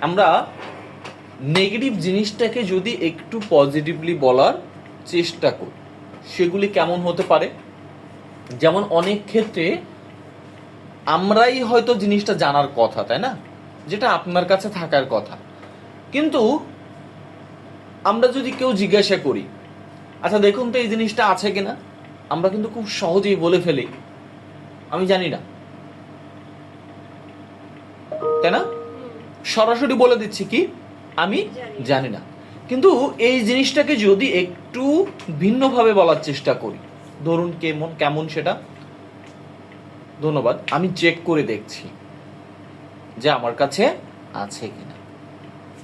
আমরা নেগেটিভ জিনিসটাকে যদি একটু পজিটিভলি বলার চেষ্টা করি, সেগুলি কেমন হতে পারে? যেমন অনেক ক্ষেত্রে আমরাই হয়তো জিনিসটা জানার কথা, তাই না, যেটা আপনার কাছে থাকার কথা, কিন্তু আমরা যদি কেউ জিজ্ঞাসা করি, আচ্ছা দেখুন তো এই জিনিসটা আছে কিনা, আমরা কিন্তু খুব সহজেই বলে ফেলি আমি জানি না, তাই না? সরাসরি বলে দিচ্ছি কি আমি জানি না। কিন্তু এই জিনিসটাকে যদি একটু ভিন্নভাবে বলার চেষ্টা করি, ধরুন কেমন কেমন সেটা, ধন্যবাদ, আমি চেক করে দেখছি যে আমার কাছে আছে কিনা,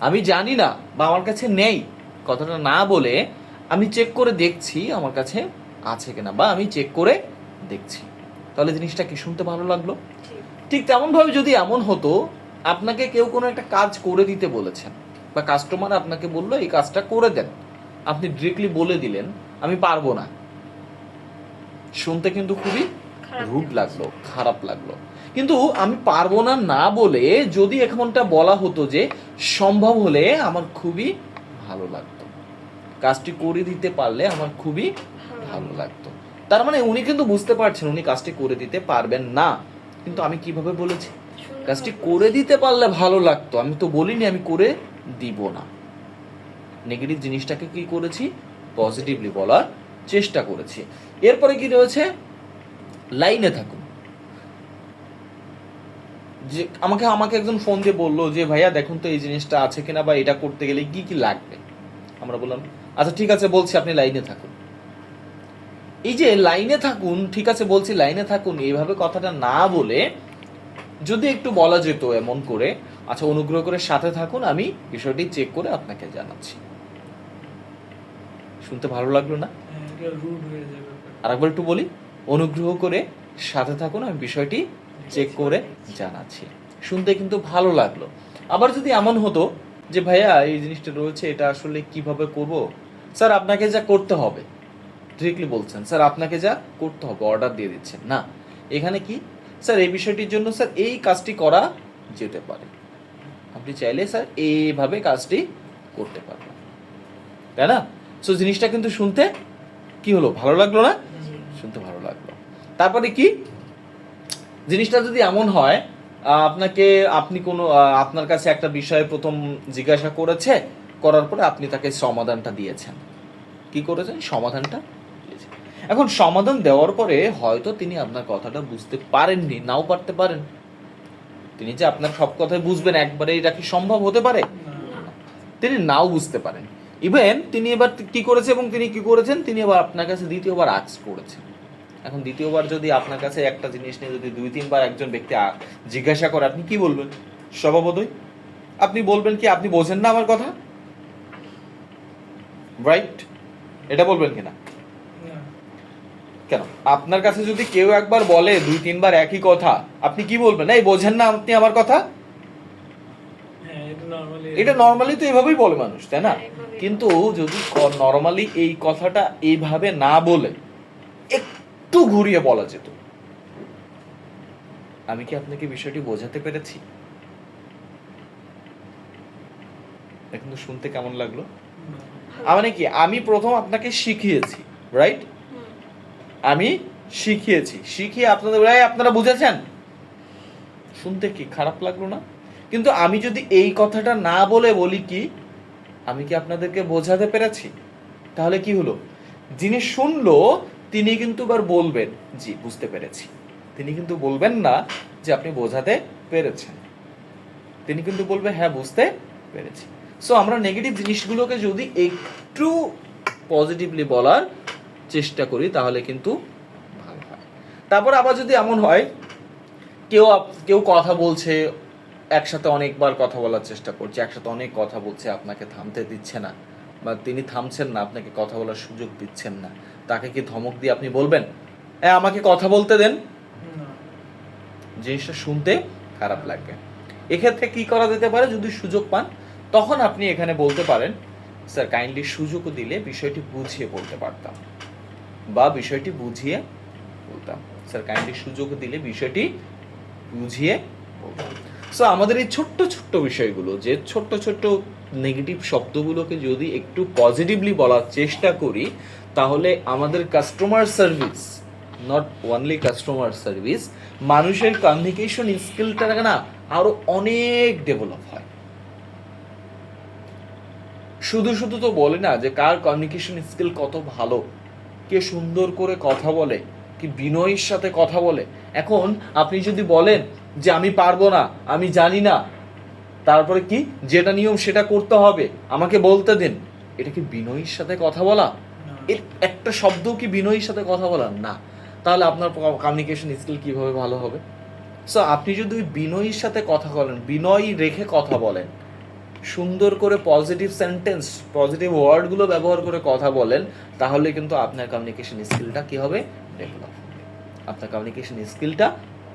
আমি জানি না বা আমার কাছে নেই কথাটা না বলে আমি চেক করে দেখছি আমার কাছে আছে কিনা, বা আমি চেক করে দেখছি, তাহলে জিনিসটা কি শুনতে ভালো লাগলো? ঠিক তেমন ভাবে যদি এমন হতো, আপনাকে কেউ কোনো একটা কাজ করে দিতে বলেছেন, বা কাস্টমার আপনাকে বললো এই কাজটা করে দেন, আপনি ডিরেক্টলি বলে দিলেন আমি পারবো না, শুনতে কিন্তু খুবই রুড লাগলো, খারাপ লাগলো। কিন্তু আমি পারবো না না বলে যদি এমনটা বলা হতো যে সম্ভব হলে আমার খুবই ভালো লাগতো, কাজটি করে দিতে পারলে আমার খুবই ভালো লাগতো, তার মানে উনি কিন্তু বুঝতে পারছেন উনি কাজটি করে দিতে পারবেন না, কিন্তু আমি কিভাবে বলেছি কাজটি করে দিতে পারলে ভালো লাগতো, আমি তো বলিনি আমি করে দিব না। নেগেটিভ জিনিসটাকে কি করেছি, পজিটিভলি বলার চেষ্টা করেছি। এরপরে কি রয়েছে, লাইনে থাকুন। যে আমাকে আমাকে একজন ফোন দিয়ে বললো যে ভাইয়া দেখুন তো এই জিনিসটা আছে কিনা, বা এটা করতে গেলে কি কি লাগবে। আমরা বললাম আচ্ছা ঠিক আছে বলছি, আপনি লাইনে থাকুন। এই যে লাইনে থাকুন, ঠিক আছে বলছি লাইনে থাকুন, এইভাবে কথাটা না বলে যদি একটু বলা যেত এমন করে, আচ্ছা অনুগ্রহ করে সাথে থাকুন, আমি বিষয়টি চেক করে আপনাকে জানাচ্ছি, শুনতে ভালো লাগলো না? আরেকবার একটু বলি, অনুগ্রহ করে সাথে থাকুন, আমি বিষয়টি চেক করে জানাচ্ছি, শুনতে কিন্তু ভালো লাগলো। আবার যদি এমন হতো যে ভাইয়া এই জিনিসটা রয়েছে, এটা আসলে কিভাবে করব, স্যার আপনাকে যা করতে হবে, ডিরেক্টলি বলছেন স্যার আপনাকে যা করতে হবে, অর্ডার দিয়ে দিচ্ছেন না, এখানে কি স্যার এই বিষয়টির জন্য স্যার এই কাজটি করা যেতে পারে, আপনি চাইলে স্যার এইভাবে কাজটি করতে পারবেন, তাই না? সো জিনিসটা কিন্তু শুনতে কি হলো, ভালো লাগলো না? শুনতে ভালো লাগলো। তারপরে কি, জিনিসটা যদি এমন হয় আপনাকে আপনি কোনো আপনার কাছে একটা বিষয়ে প্রথম জিজ্ঞাসা করেছে, করার পরে আপনি তাকে সমাধানটা দিয়েছেন, কি করেছেন সমাধানটা দিয়েছেন। এখন সমাধান দেওয়ার পরে হয়তো তিনি আপনার কথাটা বুঝতে পারেননি, নাও পারতে পারেন, তিনি যে আপনার সব কথাই বুঝবেন একবারে এটা কি সম্ভব হতে পারে? তিনি নাও বুঝতে পারেন। ইভেন তিনি এবার কি করেছে এবং তিনি কি করেছেন, তিনি এবার আপনার কাছে দ্বিতীয়বার আস্ক করেছেন। এখন দ্বিতীয়বার যদি আপনার কাছে একটা জিনিস নিয়ে যদি 2-3 বার একজন ব্যক্তি জিজ্ঞাসা করে, আপনি কি বলবেন? স্বভাবতই আপনি বলবেন কি আপনি বোঝেন না আমার কথা, রাইট? এটা বলবেন কিনা? কেন, আপনার কাছে যদি কেউ একবার বলে 2-3 বার একই কথা, আপনি কি বলবেন, এই বোঝেন না আপনি আমার কথা? এটা নর্মালি তো এইভাবেই বলে মানুষ, তাই না? কিন্তু যদি নর্মালি এই কথাটা এইভাবে না বলে একটু ঘুরিয়ে বলা যেত, আমি কি আপনাকে বিষয়টি বোঝাতে পেরেছি? এখন তো শুনতে কেমন লাগলো? মানে কি, আমি প্রথম আপনাকে শিখিয়েছি, রাইট? আমি শিখিয়েছি, শিখিয়ে আপনাদের আপনারা বুঝেছেন, শুনতে কি খারাপ লাগলো না? কিন্তু আমি যদি এই কথাটা না বলে বলি কি আমি কি আপনাদেরকে বোঝাতে পেরেছি, তাহলে কি হলো, যিনি শুনলো তিনি কিন্তু এবার বলবেন জি বুঝতে পেরেছি, তিনি কিন্তু বলবেন না যে আপনি বোঝাতে পেরেছেন, তিনি কিন্তু বলবে হ্যাঁ বুঝতে পেরেছি। সো আমরা নেগেটিভ জিনিসগুলোকে যদি একটু পজিটিভলি বলার চেষ্টা করি তাহলে কিন্তু ভালো হয়। তারপর আবার যদি এমন হয় কেউ কেউ কথা বলছে, একসাথে অনেকবার কথা বলার চেষ্টা করছে, একসাথে অনেক কথা বলছে, আপনাকে থামতে দিচ্ছে না, বা তিনি থামছেন না, আপনাকে কথা বলার সুযোগ দিচ্ছেন না, তাকে কি ধমক দিয়ে আপনি বলবেন হ্যাঁ আমাকে কথা বলতে দেন? জিনিসটা শুনতে খারাপ লাগবে। এক্ষেত্রে কি করা যেতে পারে, যদি সুযোগ পান তখন আপনি এখানে বলতে পারেন স্যার কাইন্ডলি সুযোগ দিলে বিষয়টি বুঝিয়ে বলতে পারতাম, বা বিষয়টি বুঝিয়ে বলতাম, স্যার কাইন্ডলি সুযোগ দিলে বিষয়টি বুঝিয়ে বলতাম। সো আমাদের এই ছোট্ট ছোট্ট বিষয়গুলো, যে ছোট্ট ছোট্ট নেগেটিভ শব্দগুলোকে যদি একটু পজিটিভলি বলার চেষ্টা করি, তাহলে আমাদের customer service, not only customer service, মানুষের কমিউনিকেশন স্কিলটা না আরো অনেক ডেভেলপ হয়। শুধু শুধু তো বলে না যে কার কমিউনিকেশন স্কিল কত ভালো, কে সুন্দর করে কথা বলে, কি বিনয়ের সাথে কথা বলে। এখন আপনি যদি বলেন যে আমি পারবো না, আমি জানি না, তারপরে কি যেটা নিয়ম সেটা করতে হবে, আমাকে বলতে দিন, এটা কি বিনয়ের সাথে কথা বলা? এর একটা শব্দ কি বিনয়ের সাথে কথা বলা না? তাহলে আপনার কমিউনিকেশন স্কিল কিভাবে ভালো হবে? সো আপনি যদি বিনয়ের সাথে কথা বলেন, বিনয় রেখে কথা বলেন, সুন্দর করে পজিটিভ সেন্টেন্স, পজিটিভ ওয়ার্ডগুলো ব্যবহার করে কথা বলেন, তাহলে কিন্তু আপনার কমিউনিকেশন স্কিলটা কি হবে? ডেভেলপ হবে। আপনার কমিউনিকেশন স্কিলটা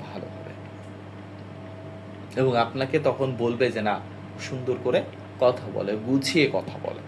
ভালো হবে এবং আপনাকে তখন বলবে যে না, সুন্দর করে কথা বলে, গুছিয়ে কথা বলে।